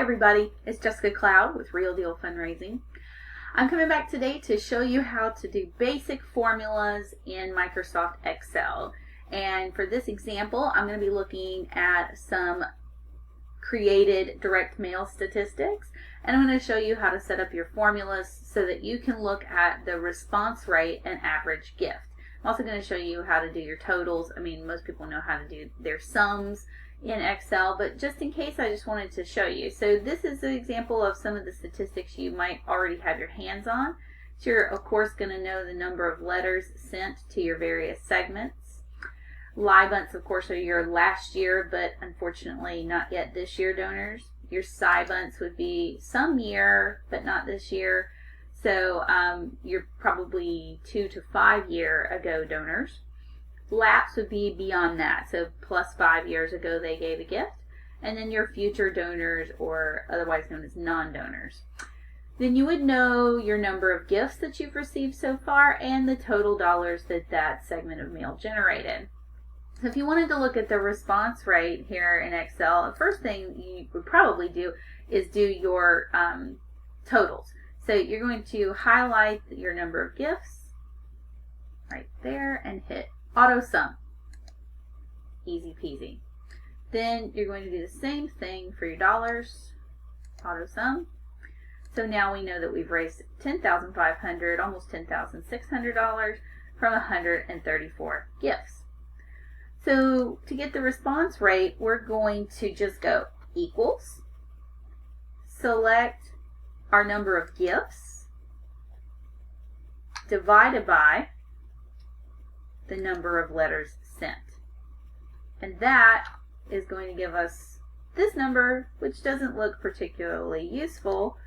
everybody, it's Jessica Cloud with Real Deal Fundraising. I'm coming back today to show you how to do basic formulas in Microsoft Excel. And for this example, I'm going to be looking at some created direct mail statistics, and I'm going to show you how to set up your formulas so that you can look at the response rate and average gift. I'm also going to show you how to do your totals. I mean, most people know how to do their sums in Excel, but just in case, I just wanted to show you. So this is an example of some of the statistics you might already have your hands on. So you're of course going to know the number of letters sent to your various segments. LIBUNTs, of course, are your last year, but unfortunately not yet this year donors. Your SIBUNTs would be some year, but not this year. So you're probably 2 to 5 year ago donors. Lapse would be beyond that, so plus 5 years ago they gave a gift. And then your future donors, or otherwise known as non-donors. Then you would know your number of gifts that you've received so far and the total dollars that that segment of mail generated. So if you wanted to look at the response rate here in Excel, the first thing you would probably do is do your totals. So you're going to highlight your number of gifts right there and hit auto sum. Easy peasy. Then you're going to do the same thing for your dollars, auto sum. So now we know that we've raised $10,500, almost $10,600 from 134 gifts. So to get the response rate, we're going to just go equals, select our number of gifts, divided by the number of letters sent. And that is going to give us this number, which doesn't look particularly useful,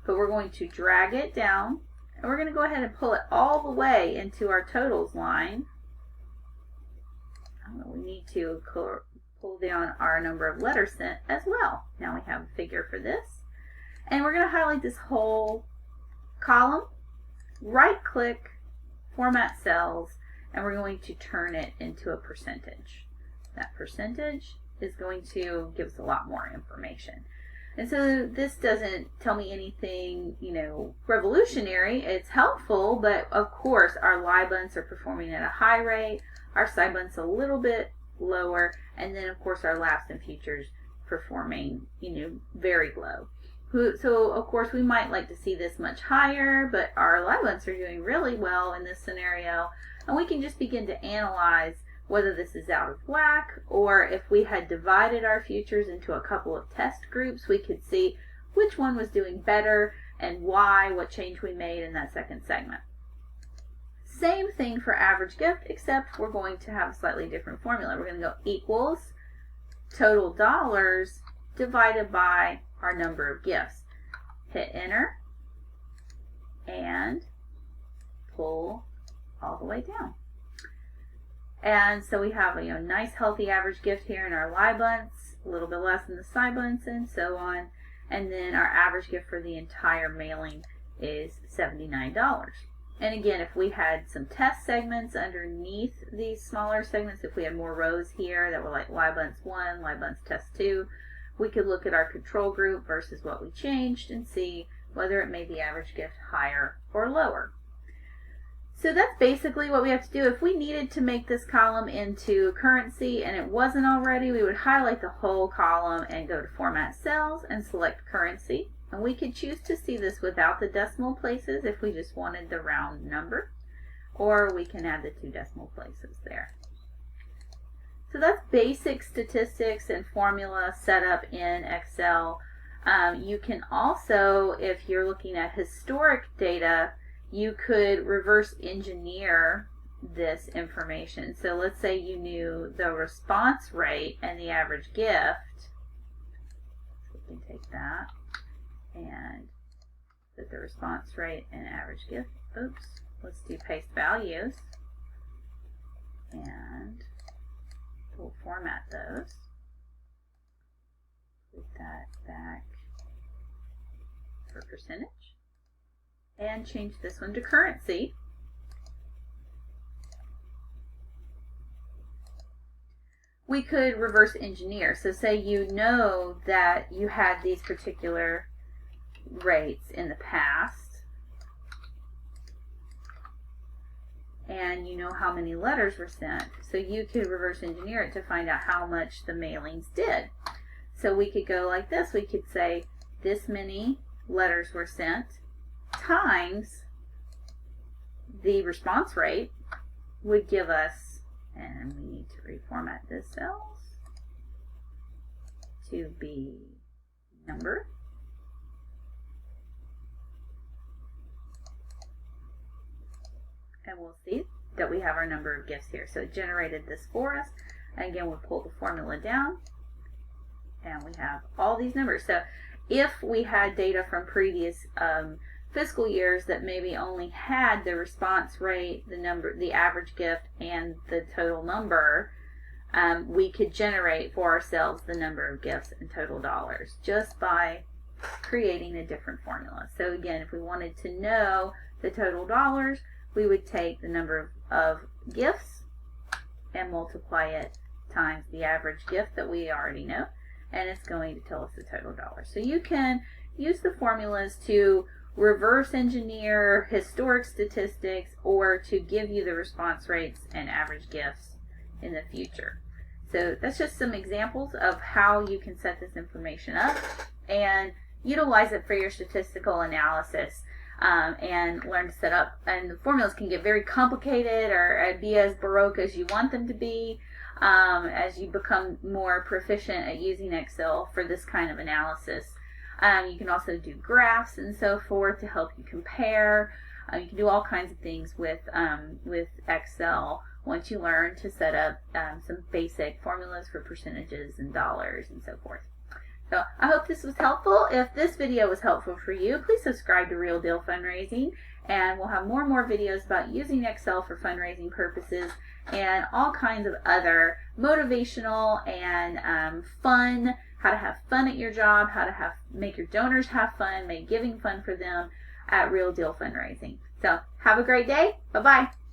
but we're going to drag it down, and we're going to go ahead and pull it all the way into our totals line. We need to pull down our number of letters sent as well. Now we have a figure for this. And we're going to highlight this whole column, right click, format cells, and we're going to turn it into a percentage. That percentage is going to give us a lot more information. And so this doesn't tell me anything, revolutionary. It's helpful, but of course our LIBUNTs are performing at a high rate, our SIBUNTs a little bit lower, and then of course our lapsed and futures performing, very low. So of course we might like to see this much higher, but our LIBUNTs are doing really well in this scenario, and we can just begin to analyze whether this is out of whack, or if we had divided our futures into a couple of test groups, we could see which one was doing better and why, what change we made in that second segment. Same thing for average gift, except we're going to have a slightly different formula. We're going to go equals total dollars divided by our number of gifts. Hit enter and pull all the way down. And so we have a nice healthy average gift here in our LIBUNTs, a little bit less in the SIBUNTs, and so on. And then our average gift for the entire mailing is $79. And again, if we had some test segments underneath these smaller segments, if we had more rows here that were like LIBUNTs 1, LIBUNTs test 2, we could look at our control group versus what we changed and see whether it made the average gift higher or lower. So that's basically what we have to do. If we needed to make this column into currency and it wasn't already, we would highlight the whole column and go to Format Cells and select Currency. And we could choose to see this without the decimal places if we just wanted the round number, or we can add the 2 decimal places there. So that's basic statistics and formula setup in Excel. You can also, if you're looking at historic data, you could reverse engineer this information. So let's say you knew the response rate and the average gift. So we can take that and put the response rate and average gift. Oops, let's do paste values. And we'll format those. Put that back for percentage. And change this one to currency. we could reverse engineer. So say you know that you had these particular rates in the past, and you know how many letters were sent. So you could reverse engineer it to find out how much the mailings did. So we could go like this. We could say this many letters were sent times the response rate would give us, and we need to reformat this cells to be number. And we'll see that we have our number of gifts here. So it generated this for us. And again, we'll pull the formula down, and we have all these numbers. So if we had data from previous fiscal years that maybe only had the response rate, the number, the average gift, and the total number, we could generate for ourselves the number of gifts and total dollars just by creating a different formula. So again, if we wanted to know the total dollars, we would take the number of gifts and multiply it times the average gift that we already know, and it's going to tell us the total dollars. So you can use the formulas to reverse engineer historic statistics or to give you the response rates and average gifts in the future. So that's just some examples of how you can set this information up and utilize it for your statistical analysis, and learn to set up. And the formulas can get very complicated or be as baroque as you want them to be as you become more proficient at using Excel for this kind of analysis. You can also do graphs and so forth to help you compare. You can do all kinds of things with Excel once you learn to set up some basic formulas for percentages and dollars and so forth. So I hope this was helpful. If this video was helpful for you, please subscribe to Real Deal Fundraising, and we'll have more and more videos about using Excel for fundraising purposes and all kinds of other motivational and fun, how to have fun at your job, how to make your donors have fun, make giving fun for them at Real Deal Fundraising. So have a great day. Bye-bye.